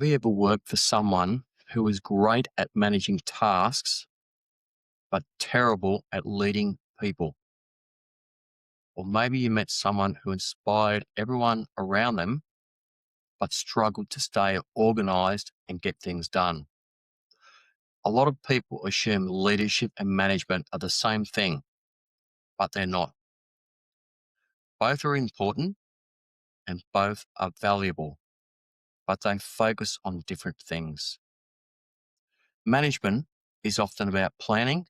Have you ever worked for someone who is great at managing tasks, but terrible at leading people? Or maybe you met someone who inspired everyone around them, but struggled to stay organized and get things done. A lot of people assume leadership and management are the same thing, but they're not. Both are important and both are valuable, but they focus on different things. Management is often about planning,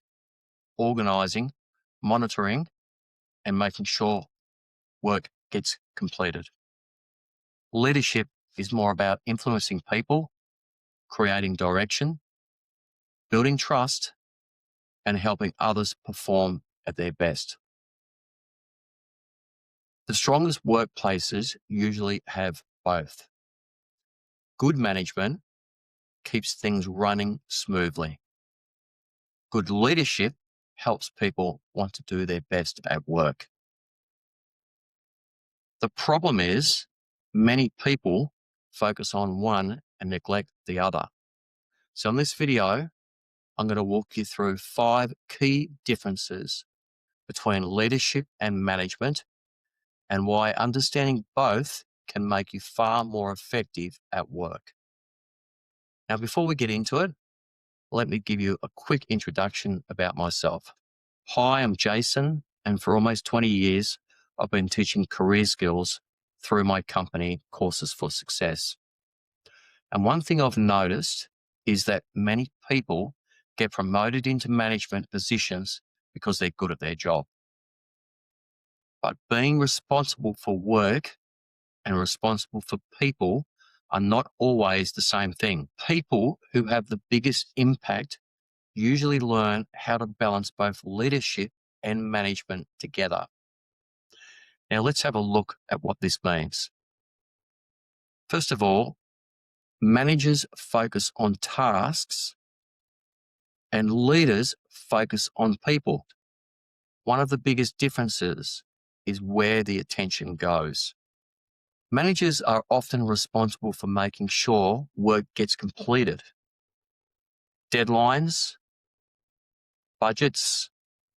organizing, monitoring, and making sure work gets completed. Leadership is more about influencing people, creating direction, building trust, and helping others perform at their best. The strongest workplaces usually have both. Good management keeps things running smoothly. Good leadership helps people want to do their best at work. The problem is many people focus on one and neglect the other. So in this video, I'm going to walk you through 5 key differences between leadership and management and why understanding both can make you far more effective at work. Now, before we get into it, let me give you a quick introduction about myself. Hi, I'm Jason, and for almost 20 years, I've been teaching career skills through my company, Courses for Success. And one thing I've noticed is that many people get promoted into management positions because they're good at their job. But being responsible for work and responsible for people are not always the same thing. People who have the biggest impact usually learn how to balance both leadership and management together. Now, let's have a look at what this means. First of all, managers focus on tasks and leaders focus on people. One of the biggest differences is where the attention goes. Managers are often responsible for making sure work gets completed. Deadlines, budgets,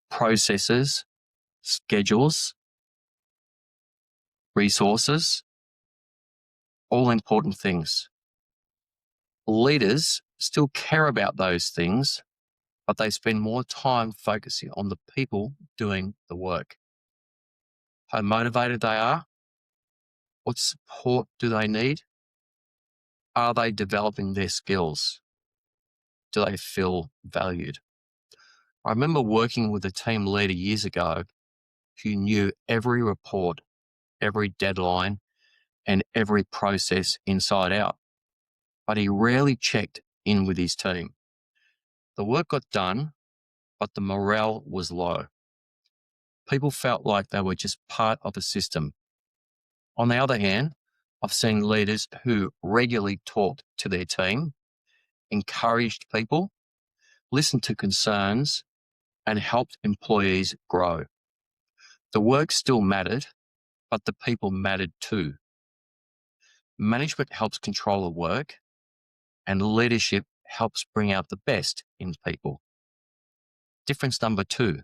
processes, schedules, resources, all important things. Leaders still care about those things, but they spend more time focusing on the people doing the work. How motivated they are, what support do they need? Are they developing their skills? Do they feel valued? I remember working with a team leader years ago who knew every report, every deadline, and every process inside out, but he rarely checked in with his team. The work got done, but the morale was low. People felt like they were just part of a system. On the other hand, I've seen leaders who regularly talked to their team, encouraged people, listened to concerns, and helped employees grow. The work still mattered, but the people mattered too. Management helps control the work, and leadership helps bring out the best in people. Difference number 2.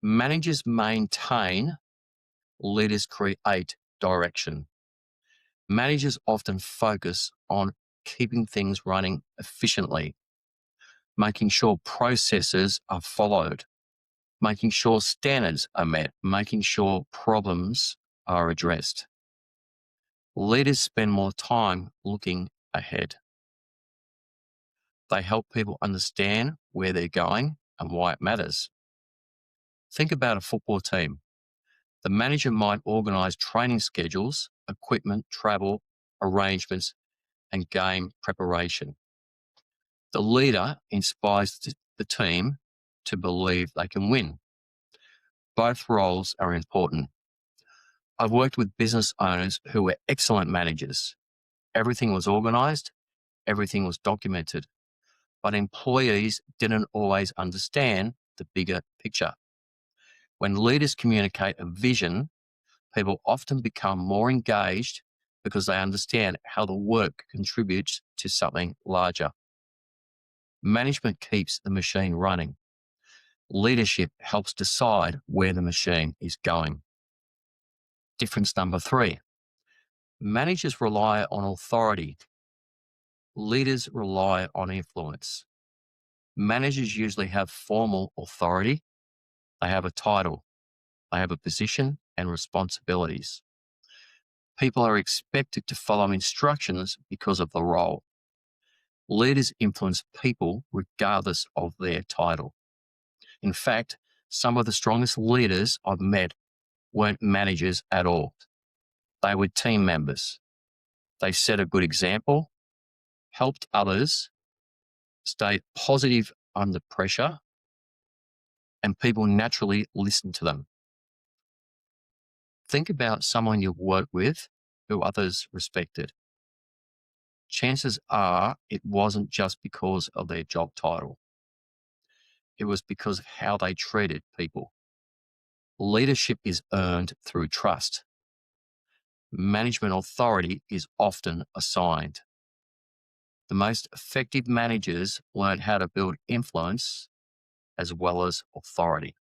Managers maintain, leaders create direction. Managers often focus on keeping things running efficiently, making sure processes are followed, making sure standards are met, making sure problems are addressed. Leaders spend more time looking ahead. They help people understand where they're going and why it matters. Think about a football team. The manager might organise training schedules, equipment, travel, arrangements, and game preparation. The leader inspires the team to believe they can win. Both roles are important. I've worked with business owners who were excellent managers. Everything was organised, everything was documented, but employees didn't always understand the bigger picture. When leaders communicate a vision, people often become more engaged because they understand how the work contributes to something larger. Management keeps the machine running. Leadership helps decide where the machine is going. Difference number 3. Managers rely on authority. Leaders rely on influence. Managers usually have formal authority. They have a title. They have a position and responsibilities. People are expected to follow instructions because of the role. Leaders influence people regardless of their title. In fact, some of the strongest leaders I've met weren't managers at all. They were team members. They set a good example, helped others, stayed positive under pressure, and people naturally listened to them. Think about someone you've worked with who others respected. Chances are it wasn't just because of their job title. It was because of how they treated people. Leadership is earned through trust. Management authority is often assigned. The most effective managers learn how to build influence as well as authority.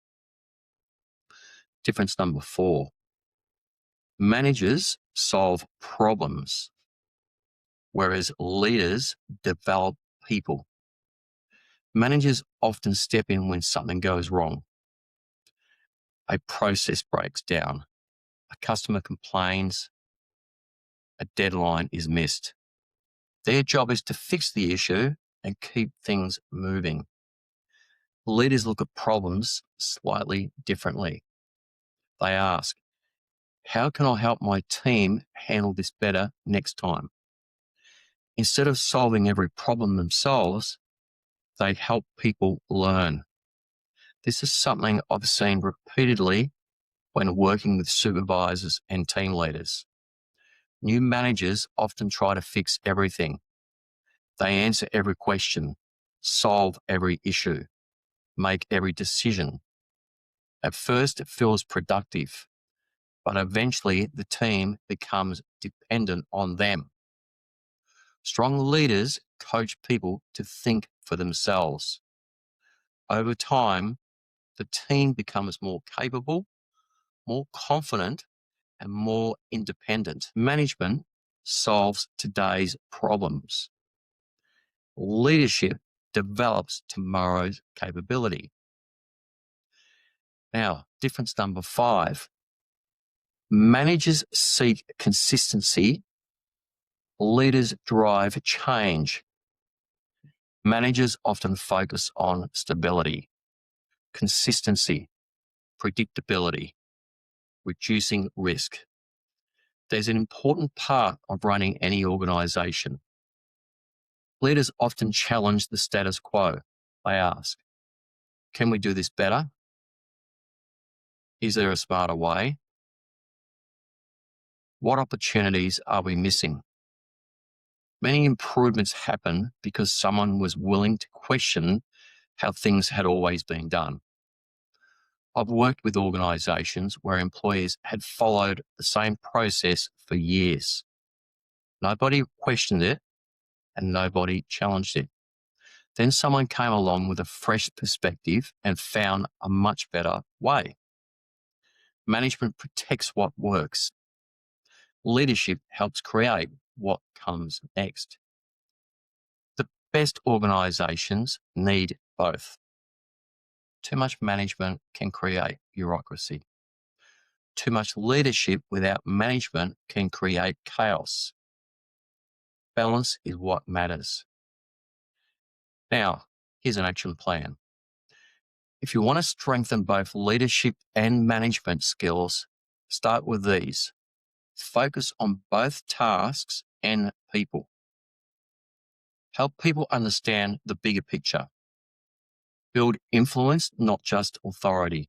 Difference number 4. Managers solve problems, whereas leaders develop people. Managers often step in when something goes wrong. A process breaks down. A customer complains. A deadline is missed. Their job is to fix the issue and keep things moving. Leaders look at problems slightly differently. They ask, how can I help my team handle this better next time? Instead of solving every problem themselves, they help people learn. This is something I've seen repeatedly when working with supervisors and team leaders. New managers often try to fix everything. They answer every question, solve every issue, make every decision. At first, it feels productive, but eventually the team becomes dependent on them. Strong leaders coach people to think for themselves. Over time, the team becomes more capable, more confident, and more independent. Management solves today's problems. Leadership develops tomorrow's capability. Now, difference number 5. Managers seek consistency. Leaders drive change. Managers often focus on stability, consistency, predictability, reducing risk. There's an important part of running any organization. Leaders often challenge the status quo. They ask, can we do this better? Is there a smarter way? What opportunities are we missing? Many improvements happen because someone was willing to question how things had always been done. I've worked with organisations where employees had followed the same process for years. Nobody questioned it and nobody challenged it. Then someone came along with a fresh perspective and found a much better way. Management protects what works. Leadership helps create what comes next. The best organisations need both. Too much management can create bureaucracy. Too much leadership without management can create chaos. Balance is what matters. Now, here's an action plan. If you want to strengthen both leadership and management skills, start with these. Focus on both tasks and people. Help people understand the bigger picture. Build influence, not just authority.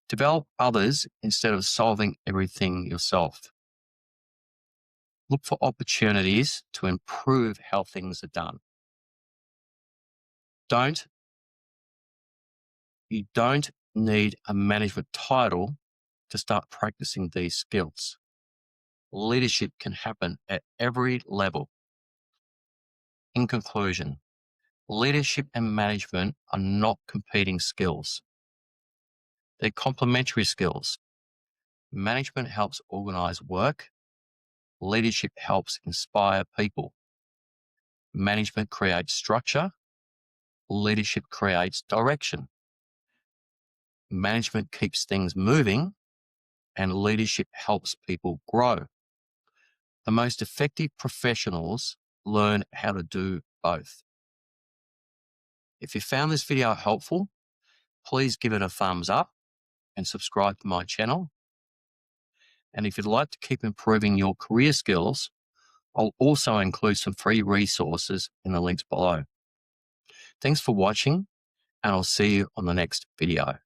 Develop others instead of solving everything yourself. Look for opportunities to improve how things are done. You don't need a management title to start practicing these skills. Leadership can happen at every level. In conclusion, leadership and management are not competing skills. They're complementary skills. Management helps organize work. Leadership helps inspire people. Management creates structure. Leadership creates direction. Management keeps things moving, and leadership helps people grow. The most effective professionals learn how to do both. If you found this video helpful, please give it a thumbs up and subscribe to my channel. And if you'd like to keep improving your career skills, I'll also include some free resources in the links below. Thanks for watching, and I'll see you on the next video.